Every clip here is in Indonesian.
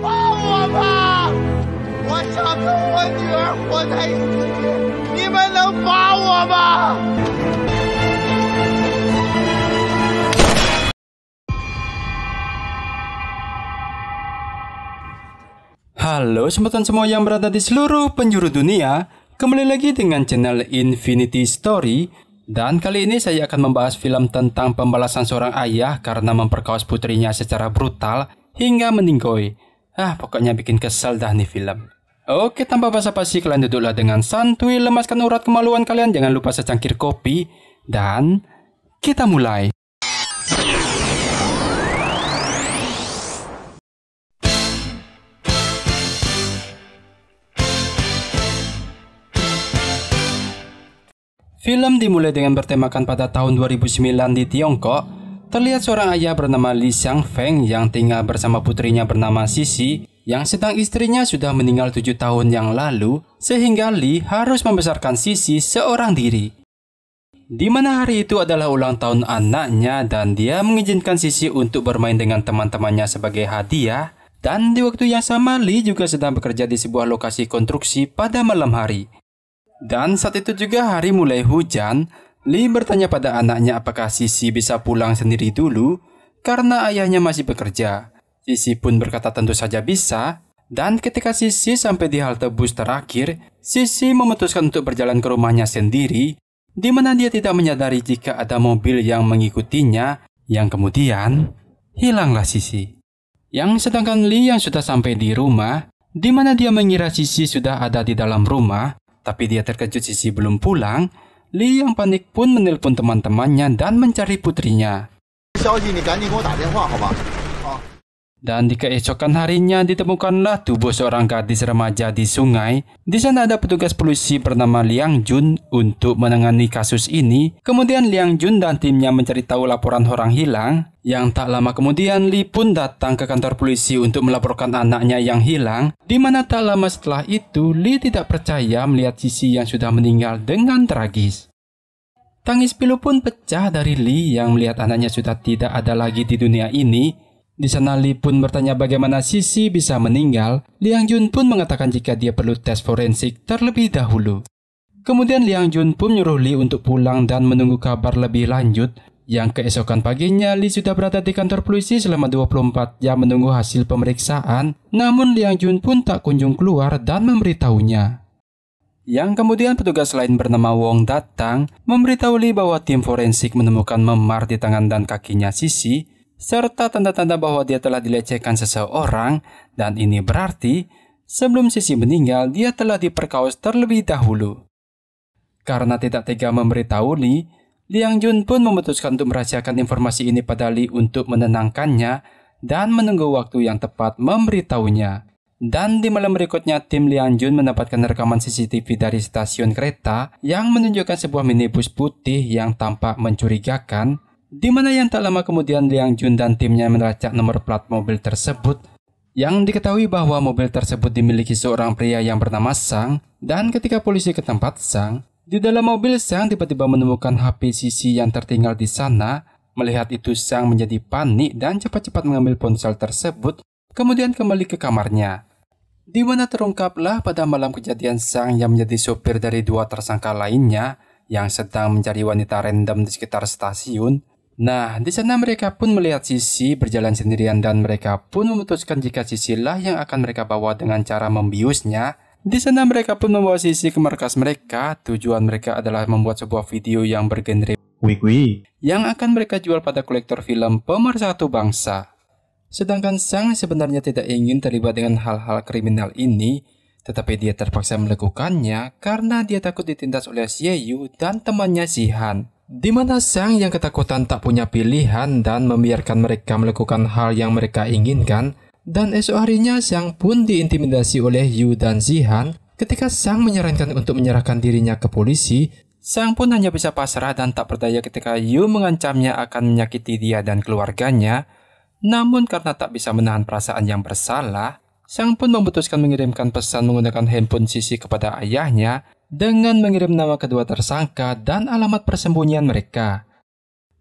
放我吧！我想跟我女儿活在一起，你们能放我吗？ Halo teman-teman semua yang berada di seluruh penjuru dunia. Kembali lagi dengan channel Infinity Story. Dan kali ini saya akan membahas film tentang pembalasan seorang ayah karena memperkaos putrinya secara brutal hingga meninggoy. Pokoknya bikin kesel dah nih film. Oke, tanpa basa-basi kalian duduklah dengan santuy, lemaskan urat kemaluan kalian, jangan lupa secangkir kopi, dan kita mulai. Film dimulai dengan bertemakan pada tahun 2009 di Tiongkok. Terlihat seorang ayah bernama Li Xiangfeng yang tinggal bersama putrinya bernama Sisi, yang sedang istrinya sudah meninggal 7 tahun yang lalu, sehingga Li harus membesarkan Sisi seorang diri. Di mana hari itu adalah ulang tahun anaknya dan dia mengizinkan Sisi untuk bermain dengan teman-temannya sebagai hadiah. Dan di waktu yang sama, Li juga sedang bekerja di sebuah lokasi konstruksi pada malam hari. Dan saat itu juga hari mulai hujan, Li bertanya pada anaknya apakah Sisi bisa pulang sendiri dulu karena ayahnya masih bekerja. Sisi pun berkata tentu saja bisa, dan ketika Sisi sampai di halte bus terakhir, Sisi memutuskan untuk berjalan ke rumahnya sendiri, di mana dia tidak menyadari jika ada mobil yang mengikutinya, yang kemudian hilanglah Sisi. Yang sedangkan Li yang sudah sampai di rumah, di mana dia mengira Sisi sudah ada di dalam rumah, tapi dia terkejut Sisi belum pulang. Li yang panik pun menelpon teman-temannya dan mencari putrinya. Dan di keesokan harinya ditemukanlah tubuh seorang gadis remaja di sungai. Di sana ada petugas polisi bernama Liang Jun untuk menangani kasus ini. Kemudian Liang Jun dan timnya mencari tahu laporan orang hilang. Yang tak lama kemudian Li pun datang ke kantor polisi untuk melaporkan anaknya yang hilang. Di mana tak lama setelah itu Li tidak percaya melihat Sisi yang sudah meninggal dengan tragis. Tangis pilu pun pecah dari Li yang melihat anaknya sudah tidak ada lagi di dunia ini. Di sana Li pun bertanya bagaimana Sisi bisa meninggal. Liang Jun pun mengatakan jika dia perlu tes forensik terlebih dahulu. Kemudian Liang Jun pun menyuruh Li untuk pulang dan menunggu kabar lebih lanjut. Yang keesokan paginya Li sudah berada di kantor polisi selama 24 jam menunggu hasil pemeriksaan. Namun Liang Jun pun tak kunjung keluar dan memberitahunya. Yang kemudian petugas lain bernama Wong datang memberitahu Li bahwa tim forensik menemukan memar di tangan dan kakinya Sisi, serta tanda-tanda bahwa dia telah dilecehkan seseorang, dan ini berarti sebelum Sisi meninggal dia telah diperkaos terlebih dahulu. Karena tidak tega memberitahu Li, Liang Jun pun memutuskan untuk merahasiakan informasi ini pada Li untuk menenangkannya dan menunggu waktu yang tepat memberitahunya. Dan di malam berikutnya tim Liang Jun mendapatkan rekaman CCTV dari stasiun kereta yang menunjukkan sebuah minibus putih yang tampak mencurigakan, di mana yang tak lama kemudian Liang Jun dan timnya melacak nomor plat mobil tersebut. Yang diketahui bahwa mobil tersebut dimiliki seorang pria yang bernama Sang, dan ketika polisi ke tempat Sang, di dalam mobil Sang tiba-tiba menemukan HP Sisi yang tertinggal di sana. Melihat itu Sang menjadi panik dan cepat-cepat mengambil ponsel tersebut, kemudian kembali ke kamarnya. Di mana terungkaplah pada malam kejadian Sang yang menjadi sopir dari dua tersangka lainnya yang sedang mencari wanita random di sekitar stasiun. Nah, di sana mereka pun melihat Sisi berjalan sendirian dan mereka pun memutuskan jika Sisi lah yang akan mereka bawa dengan cara membiusnya. Di sana mereka pun membawa Sisi ke markas mereka. Tujuan mereka adalah membuat sebuah video yang bergenre wik yang akan mereka jual pada kolektor film pemersatu bangsa. Sedangkan Sang sebenarnya tidak ingin terlibat dengan hal-hal kriminal ini, tetapi dia terpaksa melakukannya karena dia takut ditindas oleh Xieyu dan temannya Xihan. Di mana Sang yang ketakutan tak punya pilihan dan membiarkan mereka melakukan hal yang mereka inginkan. Dan esok harinya Sang pun diintimidasi oleh Yu dan Xihan. Ketika Sang menyarankan untuk menyerahkan dirinya ke polisi, Sang pun hanya bisa pasrah dan tak berdaya ketika Yu mengancamnya akan menyakiti dia dan keluarganya. Namun karena tak bisa menahan perasaan yang bersalah, Sang pun memutuskan mengirimkan pesan menggunakan handphone Sisi kepada ayahnya dengan mengirim nama kedua tersangka dan alamat persembunyian mereka.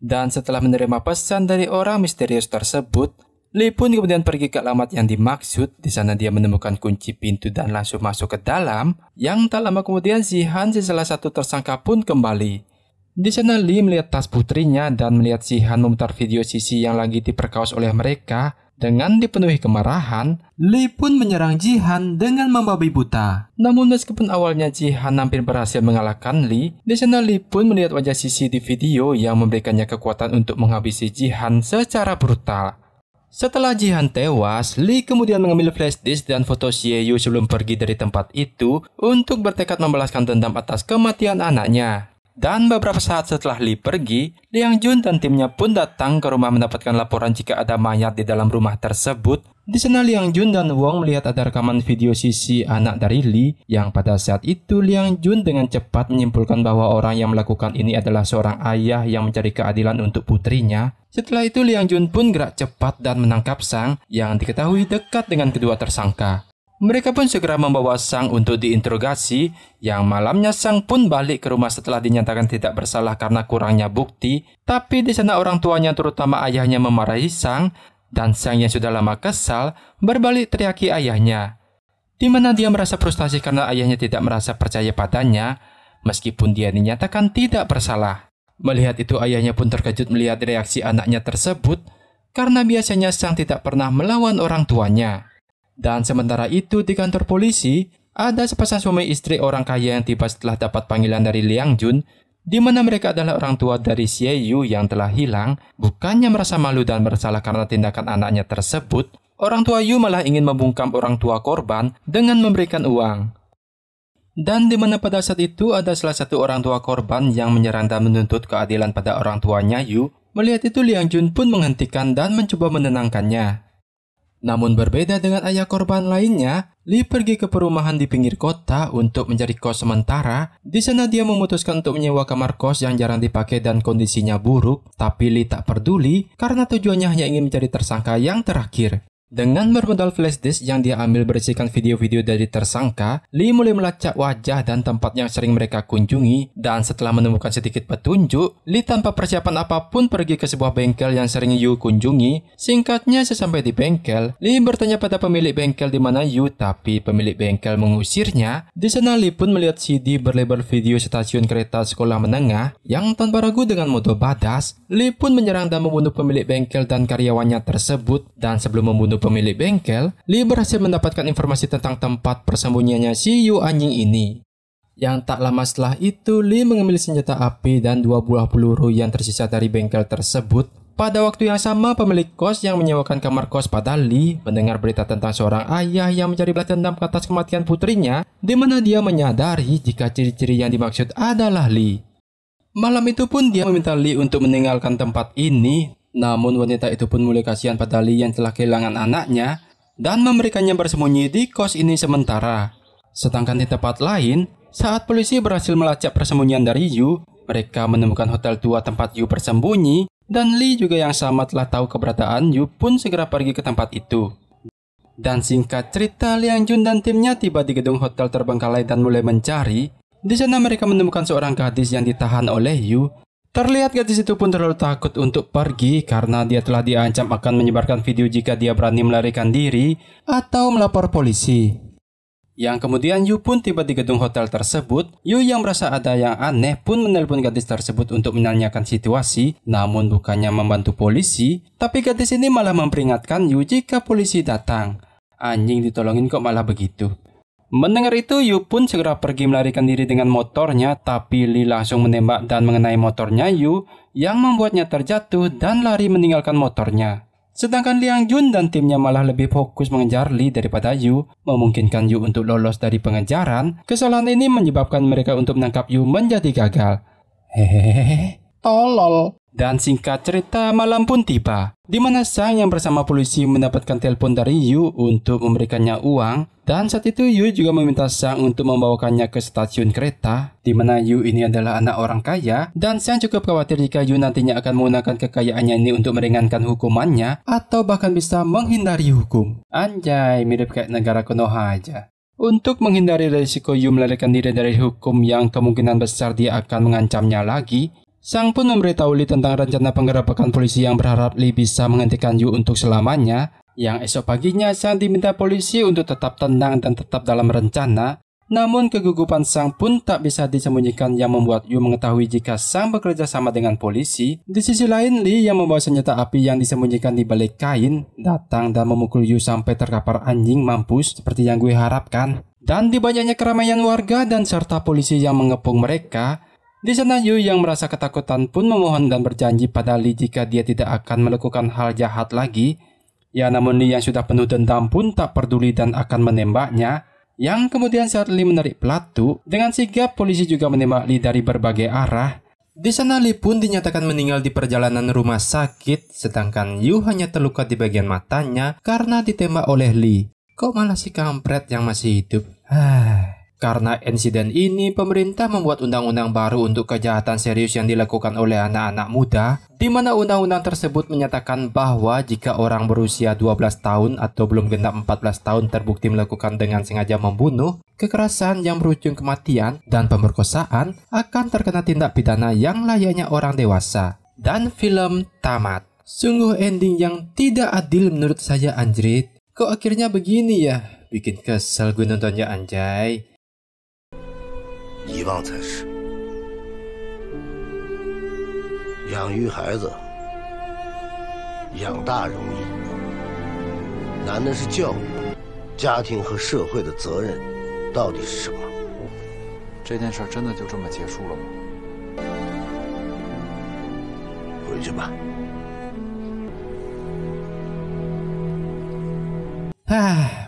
Dan setelah menerima pesan dari orang misterius tersebut, Lee pun kemudian pergi ke alamat yang dimaksud. Di sana dia menemukan kunci pintu dan langsung masuk ke dalam. Yang tak lama kemudian Zihan, si salah satu tersangka pun kembali. Di sana Lee melihat tas putrinya dan melihat Zihan memutar video Sisi yang lagi diperkaos oleh mereka. Dengan dipenuhi kemarahan, Lee pun menyerang Jihan dengan membabi buta. Namun meskipun awalnya Jihan hampir berhasil mengalahkan Lee, di sana Lee pun melihat wajah Sisi di video yang memberikannya kekuatan untuk menghabisi Jihan secara brutal. Setelah Jihan tewas, Lee kemudian mengambil flash disk dan foto Xie Yu sebelum pergi dari tempat itu untuk bertekad membalaskan dendam atas kematian anaknya. Dan beberapa saat setelah Lee pergi, Liang Jun dan timnya pun datang ke rumah mendapatkan laporan jika ada mayat di dalam rumah tersebut. Di sana Liang Jun dan Wong melihat ada rekaman video Sisi, anak dari Lee, yang pada saat itu Liang Jun dengan cepat menyimpulkan bahwa orang yang melakukan ini adalah seorang ayah yang mencari keadilan untuk putrinya. Setelah itu Liang Jun pun gerak cepat dan menangkap Sang yang diketahui dekat dengan kedua tersangka. Mereka pun segera membawa Sang untuk diinterogasi. Yang malamnya Sang pun balik ke rumah setelah dinyatakan tidak bersalah karena kurangnya bukti. Tapi di sana orang tuanya terutama ayahnya memarahi Sang. Dan Sang yang sudah lama kesal berbalik teriaki ayahnya. Di mana dia merasa frustasi karena ayahnya tidak merasa percaya padanya meskipun dia dinyatakan tidak bersalah. Melihat itu ayahnya pun terkejut melihat reaksi anaknya tersebut karena biasanya Sang tidak pernah melawan orang tuanya. Dan sementara itu di kantor polisi, ada sepasang suami istri orang kaya yang tiba setelah dapat panggilan dari Liang Jun, di mana mereka adalah orang tua dari Xie Yu yang telah hilang. Bukannya merasa malu dan bersalah karena tindakan anaknya tersebut, orang tua Yu malah ingin membungkam orang tua korban dengan memberikan uang. Dan di mana pada saat itu ada salah satu orang tua korban yang menyerang dan menuntut keadilan pada orang tuanya Yu. Melihat itu Liang Jun pun menghentikan dan mencoba menenangkannya. Namun berbeda dengan ayah korban lainnya, Lee pergi ke perumahan di pinggir kota untuk mencari kos sementara. Di sana dia memutuskan untuk menyewa kamar kos yang jarang dipakai dan kondisinya buruk. Tapi Lee tak peduli karena tujuannya hanya ingin mencari tersangka yang terakhir. Dengan bermodal flash disk yang dia ambil berisikan video-video dari tersangka, Lee mulai melacak wajah dan tempat yang sering mereka kunjungi. Dan setelah menemukan sedikit petunjuk, Lee tanpa persiapan apapun pergi ke sebuah bengkel yang sering Yu kunjungi. Singkatnya, sesampai di bengkel, Lee bertanya pada pemilik bengkel di mana Yu, tapi pemilik bengkel mengusirnya. Di sana Lee pun melihat CD berlabel video stasiun kereta sekolah menengah yang tanpa ragu dengan mode badas. Lee pun menyerang dan membunuh pemilik bengkel dan karyawannya tersebut. Dan sebelum membunuh pemilik bengkel, Lee berhasil mendapatkan informasi tentang tempat persembunyiannya si Yu anjing ini. Yang tak lama setelah itu, Lee mengambil senjata api dan 2 buah peluru yang tersisa dari bengkel tersebut. Pada waktu yang sama, pemilik kos yang menyewakan kamar kos pada Lee mendengar berita tentang seorang ayah yang mencari balas dendam atas kematian putrinya, di mana dia menyadari jika ciri-ciri yang dimaksud adalah Lee. Malam itu pun dia meminta Lee untuk meninggalkan tempat ini. Namun wanita itu pun mulai kasihan pada Lee yang telah kehilangan anaknya dan memberikannya bersembunyi di kos ini sementara. Sedangkan di tempat lain, saat polisi berhasil melacak persembunyian dari Yu, mereka menemukan hotel tua tempat Yu bersembunyi dan Lee juga yang sama telah tahu keberadaan Yu pun segera pergi ke tempat itu. Dan singkat cerita, Liang Jun dan timnya tiba di gedung hotel terbengkalai dan mulai mencari. Di sana mereka menemukan seorang gadis yang ditahan oleh Yu. Terlihat gadis itu pun terlalu takut untuk pergi karena dia telah diancam akan menyebarkan video jika dia berani melarikan diri atau melapor polisi. Yang kemudian Yu pun tiba di gedung hotel tersebut. Yu yang merasa ada yang aneh pun menelpon gadis tersebut untuk menanyakan situasi. Namun bukannya membantu polisi, tapi gadis ini malah memperingatkan Yu jika polisi datang. Anjing ditolongin kok malah begitu. Mendengar itu, Yu pun segera pergi melarikan diri dengan motornya, tapi Lee langsung menembak dan mengenai motornya Yu, yang membuatnya terjatuh dan lari meninggalkan motornya. Sedangkan Liang Jun dan timnya malah lebih fokus mengejar Lee daripada Yu, memungkinkan Yu untuk lolos dari pengejaran. Kesalahan ini menyebabkan mereka untuk menangkap Yu menjadi gagal. Hehehe, tolol. Dan singkat cerita, malam pun tiba, di mana Sang yang bersama polisi mendapatkan telepon dari Yu untuk memberikannya uang. Dan saat itu Yu juga meminta Sang untuk membawakannya ke stasiun kereta, di mana Yu ini adalah anak orang kaya. Dan Sang cukup khawatir jika Yu nantinya akan menggunakan kekayaannya ini untuk meringankan hukumannya, atau bahkan bisa menghindari hukum. Anjay, mirip kayak negara Konoha aja. Untuk menghindari risiko Yu melarikan diri dari hukum yang kemungkinan besar dia akan mengancamnya lagi, Sang pun memberitahu Lee tentang rencana penggerebekan polisi yang berharap Lee bisa menghentikan Yu untuk selamanya. Yang esok paginya Sang diminta polisi untuk tetap tenang dan tetap dalam rencana. Namun kegugupan Sang pun tak bisa disembunyikan yang membuat Yu mengetahui jika Sang bekerja sama dengan polisi. Di sisi lain, Lee yang membawa senjata api yang disembunyikan di balik kain datang dan memukul Yu sampai terkapar anjing mampus seperti yang gue harapkan. Dan di banyaknya keramaian warga dan serta polisi yang mengepung mereka, di sana Yu yang merasa ketakutan pun memohon dan berjanji pada Lee jika dia tidak akan melakukan hal jahat lagi. Ya namun Lee yang sudah penuh dendam pun tak peduli dan akan menembaknya. Yang kemudian saat Lee menarik pelatu, dengan sigap polisi juga menembak Lee dari berbagai arah. Di sana Lee pun dinyatakan meninggal di perjalanan rumah sakit, sedangkan Yu hanya terluka di bagian matanya karena ditembak oleh Lee. Kok malah si kampret yang masih hidup? Karena insiden ini, pemerintah membuat undang-undang baru untuk kejahatan serius yang dilakukan oleh anak-anak muda, di mana undang-undang tersebut menyatakan bahwa jika orang berusia 12 tahun atau belum genap 14 tahun terbukti melakukan dengan sengaja membunuh, kekerasan yang berujung kematian, dan pemerkosaan akan terkena tindak pidana yang layaknya orang dewasa. Dan film tamat. Sungguh ending yang tidak adil menurut saya, anjrit. Kok akhirnya begini ya? Bikin kesel gue nontonnya, anjay. 遗忘才是。养育孩子，养大容易，难的是教育。家庭和社会的责任到底是什么？这件事真的就这么结束了吗？回去吧。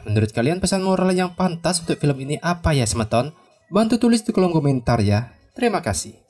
Menurut kalian pesan moral yang pantas untuk film ini apa ya, Semeton? Bantu tulis di kolom komentar ya. Terima kasih.